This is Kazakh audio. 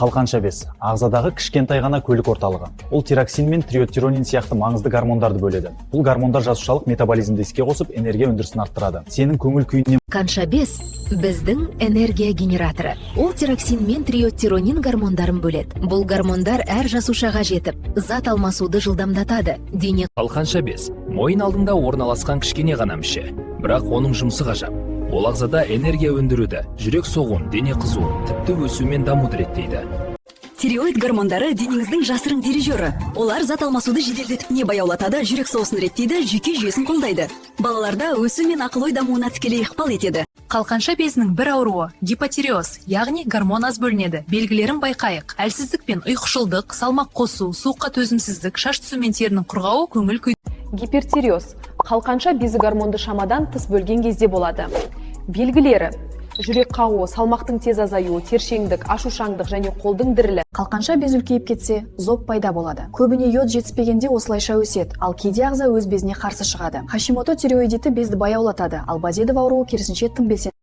Қалқанша без ағзадағы кішкентай ғана көлік орталығы. Ол тироксин мен триодтиронин сияқты маңызды гормондарды бөледі. Бұл гормондар жасушалық метаболизмді іске қосып, энергия өндірісін арттырады. Сенің көңіл күйіне Қанша без біздің энергия генераторы. Ол тироксин мен триодтиронин гормондарын бөледі. Бұл гормондар әр жасушаға жетіп, зат алмасуды жылдамдатады. Дене Қалқанша без мойын алдында орналасқан кішкене ғана мүше, бірақ оның жұмысы ғажап. Ол ағзада энергия өндіруді, жүрек соғуын, дене қызуын, тіпті өсу мен дамуды реттейді. Тиреоид гормондары денеңіздің жасырын дирижері. Олар зат алмасуды жеделдетіп не баяулатады, жүрек соғысын реттейді, жүйке жүйесін қолдайды. Балаларда өсу мен ақыл-ой дамуына тікелей ықпал етеді. Қалқанша безінің бір ауруы гипотиреоз, яғни гормон аз бөлінеді. Белгілерін байқайық: әлсіздік пен ұйқышылдық, салмақ қосу, суыққа төзімсіздік, шаш түсу мен терінің құрғауы, көңіл күй. Гипертиреоз қалқанша безі гормонды шамадан тыс бөлген кезде болады. Белгілері: жүрек қағуы, салмақтың тез азаюы, тершеңдік, ашушаңдық және қолдың дірілі. Қалқанша без үлкейіп кетсе, зоб пайда болады. Көбіне йод жетіспегенде осылайша өседі, ал кейде ағза өз безіне қарсы шығады. Хашимото тиреоидиті безді баяулатады, ал Базедов ауруы керісінше тым белсенді